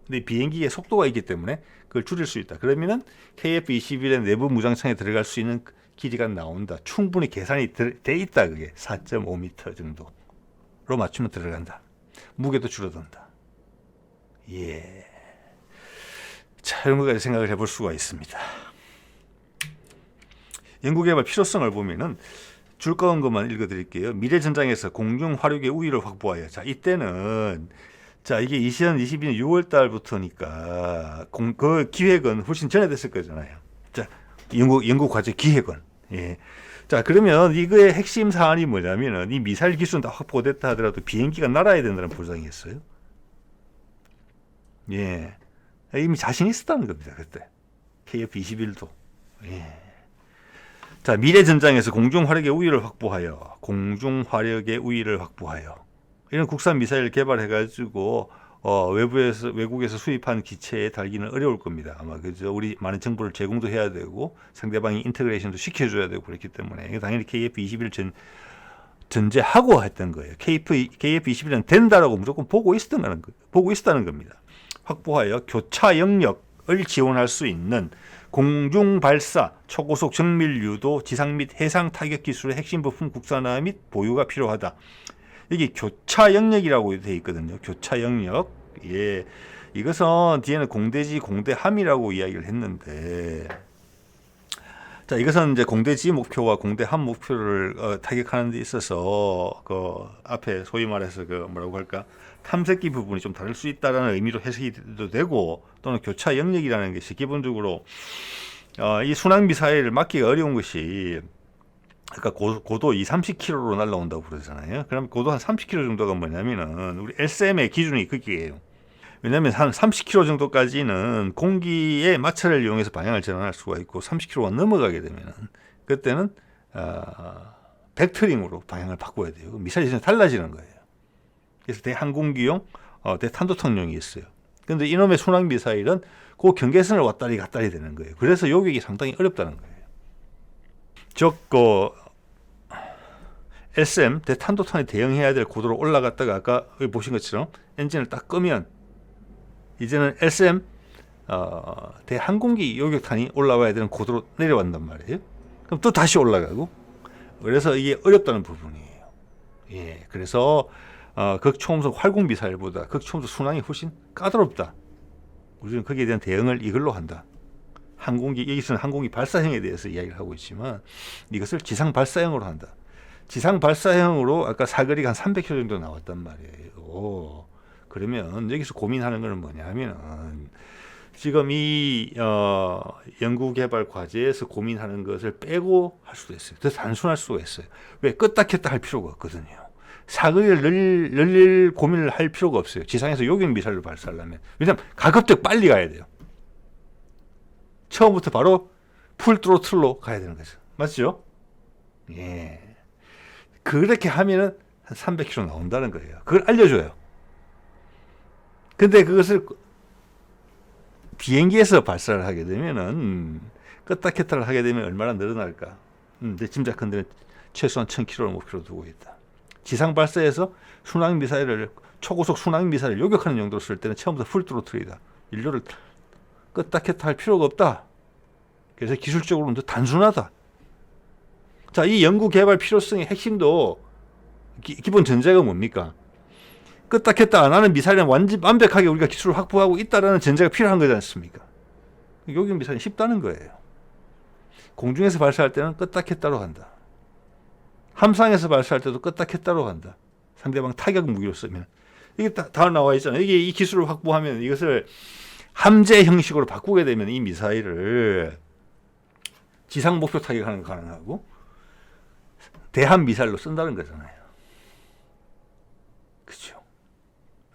근데 비행기의 속도가 있기 때문에 그걸 줄일 수 있다. 그러면은 KF-21의 내부 무장창에 들어갈 수 있는 길이가 나온다. 충분히 계산이 돼 있다. 그게 4.5m 정도로 맞추면 들어간다. 무게도 줄어든다. 예. 자, 이런 것까지 생각을 해볼 수가 있습니다. 연구개발 필요성을 보면은 줄 거은 것만 읽어드릴게요. 미래 전장에서 공중 화력의 우위를 확보하여. 자, 이때는 자, 이게 2022년 6월 달부터니까 그 기획은 훨씬 전에 됐을 거잖아요. 자, 연구 과제 기획은. 예. 자, 그러면 이거의 핵심 사안이 뭐냐면은 이 미사일 기술은 다 확보됐다 하더라도 비행기가 날아야 된다는 보장이었어요. 예. 이미 자신 있었다는 겁니다, 그때. KF-21도. 예. 자, 미래 전장에서 공중 화력의 우위를 확보하여. 이런 국산 미사일을 개발해가지고 외국에서 수입한 기체에 달기는 어려울 겁니다. 아마 그죠. 우리 많은 정보를 제공도 해야 되고 상대방이 인테그레이션도 시켜줘야 되고 그렇기 때문에 당연히 KF-21 전제하고 했던 거예요. KF-21은 된다라고 무조건 보고 있었다는 겁니다. 확보하여 교차 영역을 지원할 수 있는 공중 발사, 초고속 정밀 유도, 지상 및 해상 타격 기술의 핵심 부품 국산화 및 보유가 필요하다. 여기 교차 영역이라고 되어 있거든요. 교차 영역. 예. 이것은 뒤에는 공대지, 공대함이라고 이야기를 했는데, 자, 이것은 이제 공대 지 목표와 공대 함 목표를 타격하는 데 있어서 그 앞에 소위 말해서 그 뭐라고 할까 탐색기 부분이 좀 다를 수 있다라는 의미로 해석이 되고 또는 교차 영역이라는 것이 기본적으로 이 순항 미사일을 막기가 어려운 것이 그러니까 고도 30km로 날라온다고 그러잖아요. 그럼 고도 한 30km 정도가 뭐냐면은 우리 LSM의 기준이 그게예요. 왜냐하면 한 30km 정도까지는 공기의 마찰을 이용해서 방향을 전환할 수가 있고 30km가 넘어가게 되면은 그때는 벡터링으로 방향을 바꿔야 돼요. 미사일이 전혀 달라지는 거예요. 그래서 대항공기용, 대탄도탄용이 있어요. 그런데 이놈의 순항 미사일은 그 경계선을 왔다리 갔다리 되는 거예요. 그래서 요격이 상당히 어렵다는 거예요. 즉, SM 대탄도탄이 대응해야 될 고도로 올라갔다가 아까 여기 보신 것처럼 엔진을 딱 끄면 이제는 SM 대항공기 요격탄이 올라와야 되는 고도로 내려간단 말이에요. 그럼 또 다시 올라가고 그래서 이게 어렵다는 부분이에요. 예, 그래서 극초음속 활공 미사일보다 극초음속 순항이 훨씬 까다롭다. 우리는 거기에 대한 대응을 이걸로 한다. 항공기 여기서는 항공기 발사형에 대해서 이야기를 하고 있지만 이것을 지상 발사형으로 한다. 지상 발사형으로 아까 사거리가 한 300km 정도 나왔단 말이에요. 그러면 여기서 고민하는 것은 뭐냐면 지금 이 연구개발 과제에서 고민하는 것을 빼고 할 수도 있어요. 더 단순할 수가 있어요. 왜 끄딱했다 할 필요가 없거든요. 사거리를 늘릴 고민을 할 필요가 없어요. 지상에서 요격 미사일을 발사하려면. 왜냐하면 가급적 빨리 가야 돼요. 처음부터 바로 풀 트로틀로 가야 되는 거죠. 맞죠? 예. 그렇게 하면은 한 300km 나온다는 거예요. 그걸 알려줘요. 근데 그것을 비행기에서 발사를 하게 되면은 끄딱했다를 하게 되면 얼마나 늘어날까? 내 짐작컨대 최소한 1000km를 목표로 두고 있다. 지상 발사에서 순항 미사일을 초고속 순항 미사일을 요격하는 용도로 쓸 때는 처음부터 풀 트로틀이다. 인류를 끄딱했다 할 필요가 없다. 그래서 기술적으로는 더 단순하다. 자, 이 연구 개발 필요성의 핵심도 기본 전제가 뭡니까? 끄딱했다 안 하는 미사일은 완벽하게 우리가 기술을 확보하고 있다라는 전제가 필요한 거지 않습니까? 요격 미사일이 쉽다는 거예요. 공중에서 발사할 때는 끄딱했다로 한다. 함상에서 발사할 때도 끄딱했다로 한다. 상대방 타격 무기로 쓰면. 이게 다 나와 있잖아요. 이게 이 기술을 확보하면 이것을 함재 형식으로 바꾸게 되면 이 미사일을 지상 목표 타격하는 거 가능하고 대함 미사일로 쓴다는 거잖아요. 그렇죠.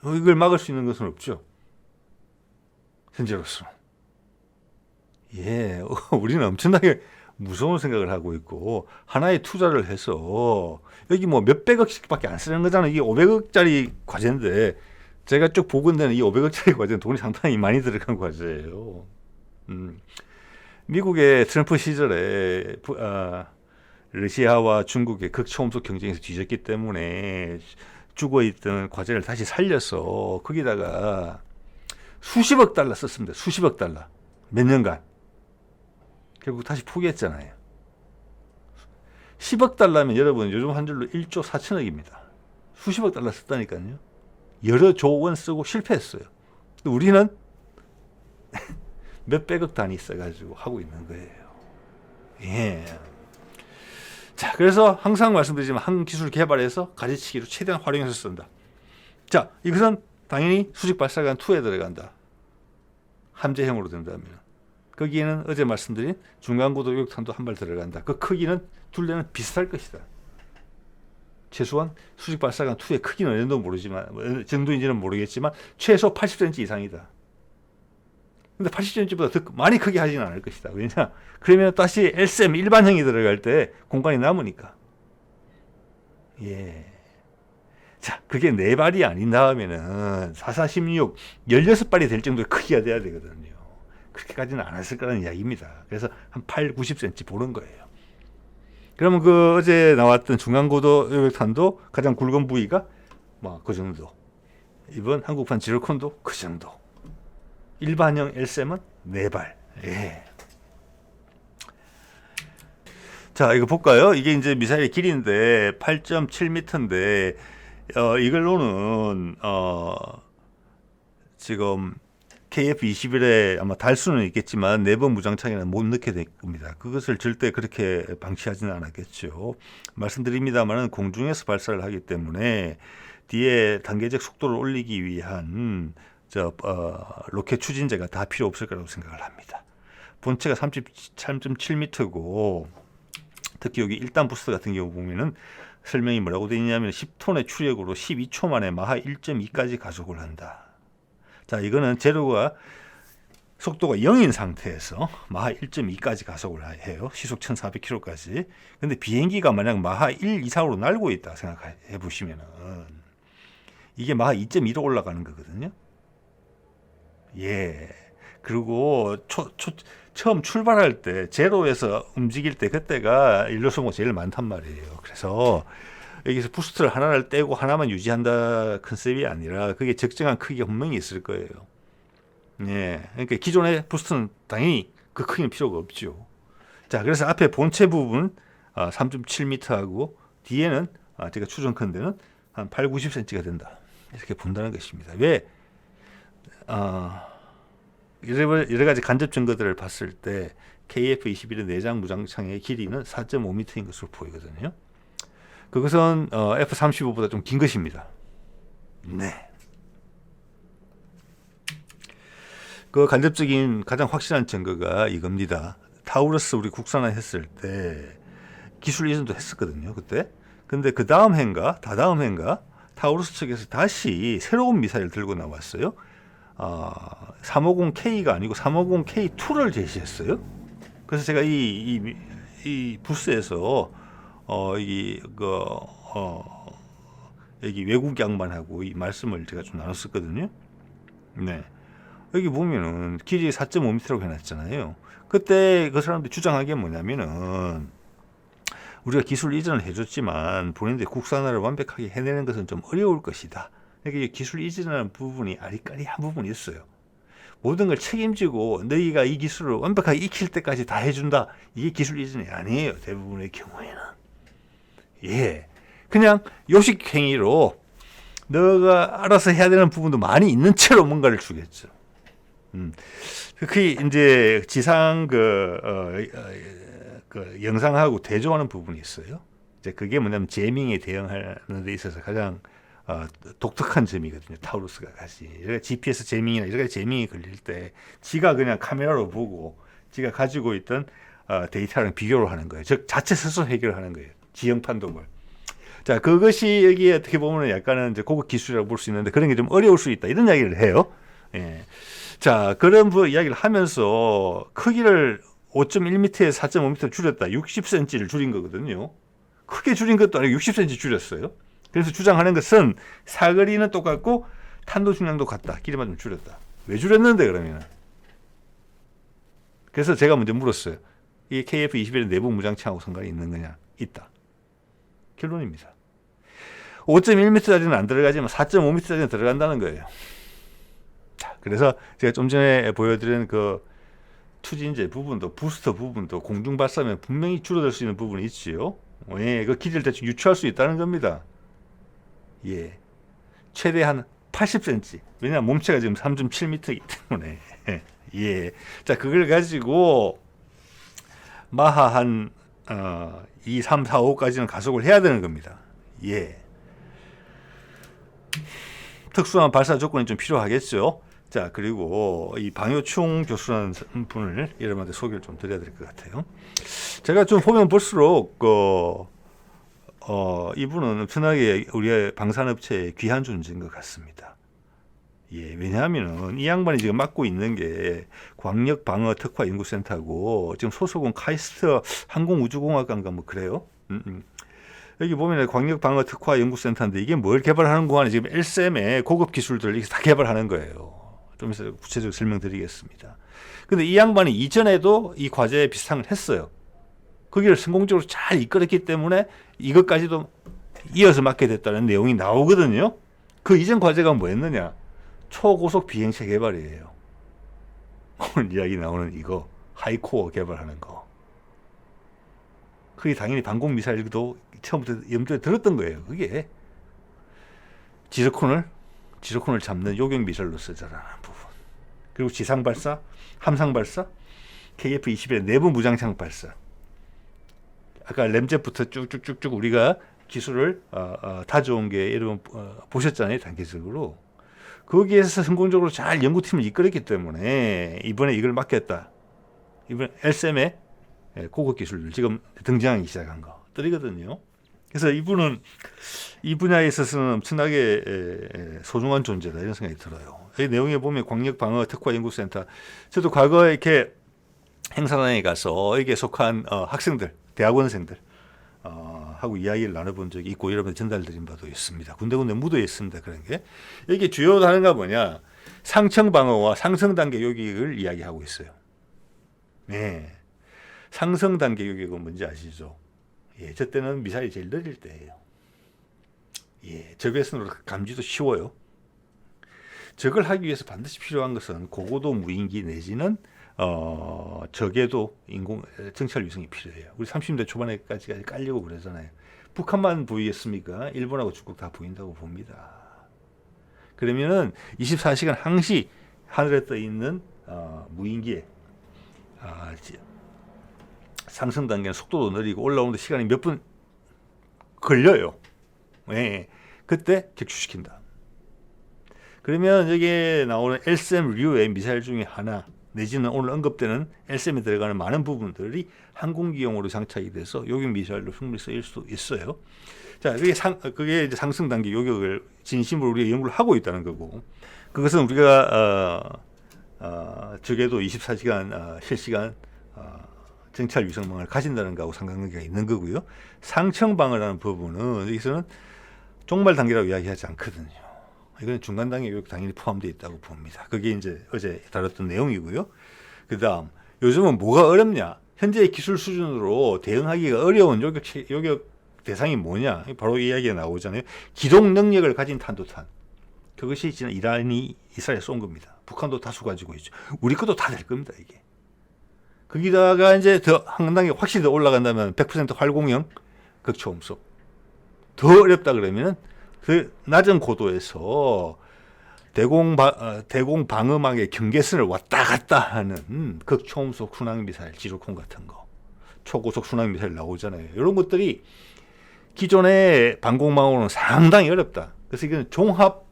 이걸 막을 수 있는 것은 없죠. 현재로서는. 예, 우리는 엄청나게 무서운 생각을 하고 있고 하나의 투자를 해서 여기 뭐 몇백억씩밖에 안 쓰는 거잖아요. 이게 500억짜리 과제인데 제가 쭉 보건대는 이 500억짜리 과제는 돈이 상당히 많이 들어간 과제예요. 미국의 트럼프 시절에 러시아와 중국의 극초음속 경쟁에서 뒤졌기 때문에 죽어있던 과제를 다시 살려서 거기다가 수십억 달러 썼습니다. 수십억 달러. 몇 년간. 결국 다시 포기했잖아요. 10억 달러면 여러분 요즘 한 줄로 1조 4천억입니다. 수십억 달러 썼다니까요. 여러 조 원 쓰고 실패했어요. 우리는 몇백억 단위 써가지고 하고 있는 거예요. 예. 자, 그래서 항상 말씀드리지만 한 기술 개발해서 가지치기로 최대한 활용해서 쓴다. 자, 이것은 당연히 수직 발사관 2에 들어간다. 함재형으로 된다면. 거기에는 어제 말씀드린 중간고도 요격탄도 한 발 들어간다. 그 크기는 둘레는 비슷할 것이다. 최소한 수직 발사관 2의 크기는 어느 정도인지는 모르겠지만 최소 80cm 이상이다. 근데 80cm보다 더 많이 크게 하지는 않을 것이다. 왜냐? 그러면 다시 LSM 일반형이 들어갈 때 공간이 남으니까. 예. 자, 그게 4발이 아닌 다음에는 4416, 16발이 될 정도의 크기가 돼야 되거든요. 그렇게까지는 안 했을 거라는 이야기입니다. 그래서 한 8, 90cm 보는 거예요. 그러면 그 어제 나왔던 중간고도 요격탄도 가장 굵은 부위가 뭐 그 정도. 이번 한국판 지로콘도 그 정도. 일반형 LSM은 4발. 예. 자, 이거 볼까요? 이게 이제 미사일의 길이인데 8.7m인데 이걸로는 지금 KF-21에 아마 달수는 있겠지만 내부 무장창에는 못 넣게 될 겁니다. 그것을 절대 그렇게 방치하지는 않았겠죠. 말씀드립니다만은 공중에서 발사를 하기 때문에 뒤에 단계적 속도를 올리기 위한 로켓 추진제가 다 필요 없을 거라고 생각을 합니다. 본체가 33.7m고 특히 여기 1단 부스트 같은 경우 보면은 설명이 뭐라고 되어 있냐면 10톤의 추력으로 12초 만에 마하 1.2까지 가속을 한다. 자, 이거는 제로가 속도가 0인 상태에서 마하 1.2까지 가속을 해요. 시속 1400km까지. 근데 비행기가 만약 마하 1 이상으로 날고 있다 생각해 보시면은 이게 마하 2.2로 올라가는 거거든요. 예. 그리고 처음 출발할 때 제로에서 움직일 때 그때가 인류소모가 제일 많단 말이에요. 그래서 여기서 부스트를 하나를 떼고 하나만 유지한다 컨셉이 아니라 그게 적정한 크기가 분명히 있을 거예요. 예. 그러니까 기존의 부스트는 당연히 그 크기는 필요가 없죠. 자, 그래서 앞에 본체 부분 3.7m하고 뒤에는 제가 추정컨 데는 한 8, 90cm가 된다. 이렇게 본다는 것입니다. 왜? 여러 가지 간접 증거들을 봤을 때 KF-21의 내장 무장창의 길이는 4.5m인 것으로 보이거든요. 그것은 F-35보다 좀 긴 것입니다. 네. 그 간접적인 가장 확실한 증거가 이겁니다. 타우러스 우리 국산화했을 때 기술 이전도 했었거든요. 그때. 근데 그 다음 해인가 다다음 해인가 타우러스 측에서 다시 새로운 미사일을 들고 나왔어요. 350K가 아니고 350K2를 제시했어요. 그래서 제가 이 부스에서 여기 외국 양반하고 이 말씀을 제가 좀 나눴었거든요. 네. 여기 보면은 길이 4.5m라고 해놨잖아요. 그때 그 사람들이 주장한 게 뭐냐면은 우리가 기술 이전을 해줬지만 본인들이 국산화를 완벽하게 해내는 것은 좀 어려울 것이다. 그러니까 기술 이전하는 부분이 아리까리한 부분이 있어요. 모든 걸 책임지고 너희가 이 기술을 완벽하게 익힐 때까지 다 해준다. 이게 기술 이전이 아니에요. 대부분의 경우에는. 예. 그냥 요식행위로 너가 알아서 해야 되는 부분도 많이 있는 채로 뭔가를 주겠죠. 그게 이제 지상 그 영상하고 대조하는 부분이 있어요. 이제 그게 뭐냐면 제밍에 대응하는 데 있어서 가장 독특한 점이거든요. 타우루스가 가지. GPS 제밍이나 여러 가지 제밍이 걸릴 때 지가 그냥 카메라로 보고 지가 가지고 있던 데이터랑 비교를 하는 거예요. 즉 자체 스스로 해결하는 거예요. 지형 판독을. 자, 그것이 여기에 어떻게 보면 약간은 이제 고급 기술이라고 볼 수 있는데 그런 게 좀 어려울 수 있다. 이런 이야기를 해요. 예. 자, 그런 이야기를 하면서 크기를 5.1m에서 4.5m 줄였다. 60cm를 줄인 거거든요. 크게 줄인 것도 아니고 60cm 줄였어요. 그래서 주장하는 것은 사거리는 똑같고 탄도 중량도 같다. 길이만 좀 줄였다. 왜 줄였는데 그러면? 그래서 제가 먼저 물었어요. 이 KF-21의 내부 무장창하고 상관이 있는 거냐? 있다. 결론입니다. 5.1m짜리는 안 들어가지만 4.5m짜리는 들어간다는 거예요. 자, 그래서 제가 좀 전에 보여드린 그 추진제 부분도 부스터 부분도 공중 발사면 분명히 줄어들 수 있는 부분이 있지요. 예, 그 길이를 대충 유추할 수 있다는 겁니다. 예, 최대한 80cm. 왜냐하면 몸체가 지금 3.7m이기 때문에. 예, 자, 그걸 가지고 마하 한 2, 3, 4, 5까지는 가속을 해야 되는 겁니다. 예. 특수한 발사 조건이 좀 필요하겠죠. 자, 그리고 이 방요충 교수라는 분을 여러분한테 소개를 좀 드려야 될 것 같아요. 제가 좀 보면 볼수록 이분은 엄청나게 우리의 방산업체의 귀한 존재인 것 같습니다. 예, 왜냐하면은 이 양반이 지금 맡고 있는 게 광역방어특화연구센터고 지금 소속은 카이스트 항공우주공학관가 뭐 그래요. 여기 보면 광역방어특화연구센터인데 이게 뭘 개발하는 거 하냐 지금 LSM의 고급 기술들을 다 개발하는 거예요. 좀 있어 구체적으로 설명드리겠습니다. 근데 이 양반이 이전에도 이 과제에 비슷한 걸 했어요. 거기를 성공적으로 잘 이끌었기 때문에 이것까지도 이어서 맡게 됐다는 내용이 나오거든요. 그 이전 과제가 뭐였느냐? 초고속 비행체 개발이에요. 오늘 이야기 나오는 이거 하이코어 개발하는 거. 그게 당연히 방공 미사일도 처음부터 염두에 들었던 거예요. 그게 지저콘을 잡는 요격 미사일로 쓰자라는 부분. 그리고 지상 발사, 함상 발사, KF-21 내부 무장창 발사. 아까 램젯부터 쭉쭉쭉쭉 우리가 기술을 다져온 게 여러분 보셨잖아요, 단계적으로. 거기에서 성공적으로 잘 연구팀을 이끌었기 때문에 이번에 이걸 맡겼다. 이번 LSM의 고급 기술들 지금 등장하기 시작한 것들이거든요. 그래서 이분은 이 분야에 있어서는 엄청나게 소중한 존재다 이런 생각이 들어요. 이 내용에 보면 광역방어특화연구센터, 저도 과거에 이렇게 행사장에 가서 여기에 속한 학생들, 대학원생들 하고 이야기를 나눠본 적이 있고 여러분 전달드린 바도 있습니다. 군데군데 묻어 있습니다. 그런 게 이게 주요 단어가 뭐냐, 상층방어와 상승단계 요격을 이야기하고 있어요. 네, 상승단계 요격은 뭔지 아시죠? 예, 저 때는 미사일이 제일 느릴 때예요. 예, 적외선으로 감지도 쉬워요. 적을 하기 위해서 반드시 필요한 것은 고고도 무인기 내지는 적에도 인공 정찰 위성이 필요해요. 우리 30대 초반에까지 깔려고 그러잖아요. 북한만 보이겠습니까? 일본하고 중국 다 보인다고 봅니다. 그러면은 24시간 항시 하늘에 떠 있는 무인기에 상승 단계는 속도도 느리고 올라오는데 시간이 몇 분 걸려요. 네. 그때 격추시킨다. 그러면 여기에 나오는 LSM류의 미사일 중에 하나 내지는 오늘 언급되는 LSM에 들어가는 많은 부분들이 항공기용으로 장착이 돼서 요격 미사일로 충분히 쓰일 수 있어요. 자, 그게 이제 상승 단계 요격을 진심으로 우리가 연구를 하고 있다는 거고, 그것은 우리가 적에도 24시간 실시간 정찰 위성망을 가진다는 거하고 상관관계가 있는 거고요. 상층방어라는 부분은 여기서는 종말 단계라고 이야기하지 않거든요. 이건 중간 단계 요격 당연히 포함되어 있다고 봅니다. 그게 이제 어제 다뤘던 내용이고요. 그다음 요즘은 뭐가 어렵냐? 현재의 기술 수준으로 대응하기가 어려운 요격 대상이 뭐냐? 바로 이 이야기가 나오잖아요. 기동 능력을 가진 탄도탄. 그것이 지난 이란이 이스라엘에 쏜 겁니다. 북한도 다수 가지고 있죠. 우리 것도 다 될 겁니다, 이게. 거기다가 이제 더 한 단계 확실히 더 올라간다면 100% 활공형 극초음속. 더 어렵다 그러면은 그 낮은 고도에서 대공 방어망의 경계선을 왔다 갔다 하는 극초음속 순항 미사일, 지루콘 같은 거, 초고속 순항 미사일 나오잖아요. 이런 것들이 기존의 방공망으로는 상당히 어렵다. 그래서 이건 종합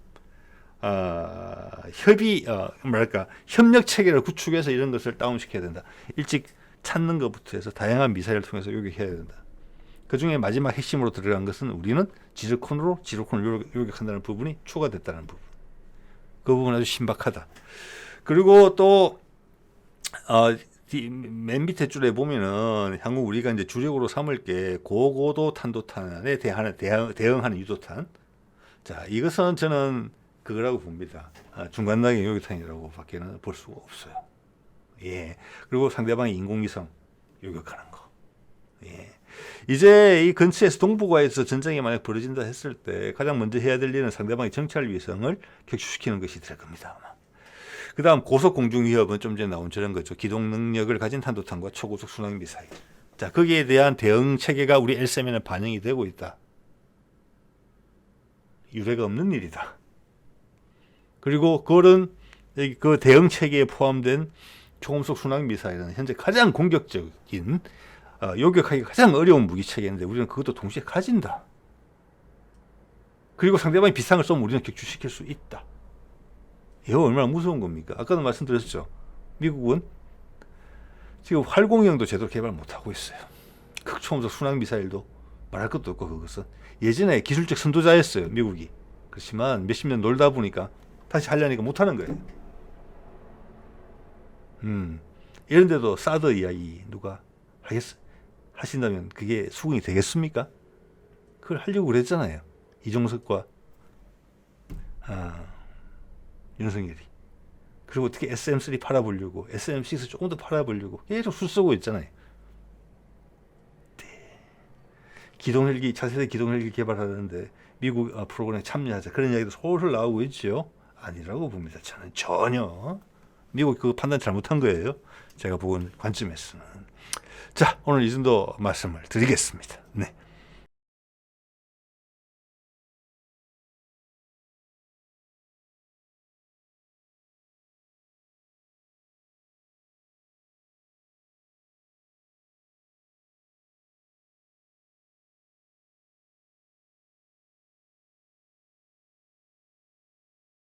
협력 체계를 구축해서 이런 것을 다운시켜야 된다. 일찍 찾는 것부터 해서 다양한 미사일을 통해서 요격해야 된다. 그 중에 마지막 핵심으로 들어간 것은 우리는 지르콘을 요격한다는 부분이 추가됐다는 부분. 그 부분 아주 신박하다. 그리고 또 맨 밑에 줄에 보면은 향후 우리가 이제 주력으로 삼을 게 고고도 탄도탄에 대응하는 유도탄. 자, 이것은 저는 그거라고 봅니다. 중간 단계 요격탄이라고 밖에는 볼 수가 없어요. 예. 그리고 상대방이 인공위성 요격하는 거. 예. 이제 이 근처에서 동북아에서 전쟁이 만약 벌어진다 했을 때 가장 먼저 해야 될 일은 상대방의 정찰 위성을 격추시키는 것이 될 겁니다. 그 다음 고속 공중 위협은 좀 전에 나온 저런 거죠. 기동 능력을 가진 탄도탄과 초고속 순항 미사일. 자, 거기에 대한 대응 체계가 우리 LSM에는 반영이 되고 있다. 유례가 없는 일이다. 그리고 그거는 그 대응 체계에 포함된 초음속 순항 미사일은 현재 가장 공격적인 요격하기가 가장 어려운 무기 체계인데 우리는 그것도 동시에 가진다. 그리고 상대방이 비싼 걸 쏘면 우리는 격추시킬 수 있다. 이거 얼마나 무서운 겁니까? 아까도 말씀드렸죠. 미국은 지금 활공형도 제대로 개발 못하고 있어요. 극초음속 순항 미사일도 말할 것도 없고 그것은 예전에 기술적 선도자였어요. 미국이. 그렇지만 몇십 년 놀다 보니까 다시 하려니까 못하는 거예요. 이런데도 사드 이야기 누가 하신다면 그게 수긍이 되겠습니까? 그걸 하려고 그랬잖아요. 이종석과 윤석열이. 그리고 어떻게 SM3 팔아보려고, SM6 조금 더 팔아보려고 계속 술 쓰고 있잖아요. 네. 차세대 기동헬기 개발하는데 미국 프로그램에 참여하자 그런 이야기도 솔솔 나오고 있죠. 아니라고 봅니다. 저는 전혀. 미국 그 판단 잘못한 거예요. 제가 보는 관점에서는. 자, 오늘 이 정도 말씀을 드리겠습니다. 네.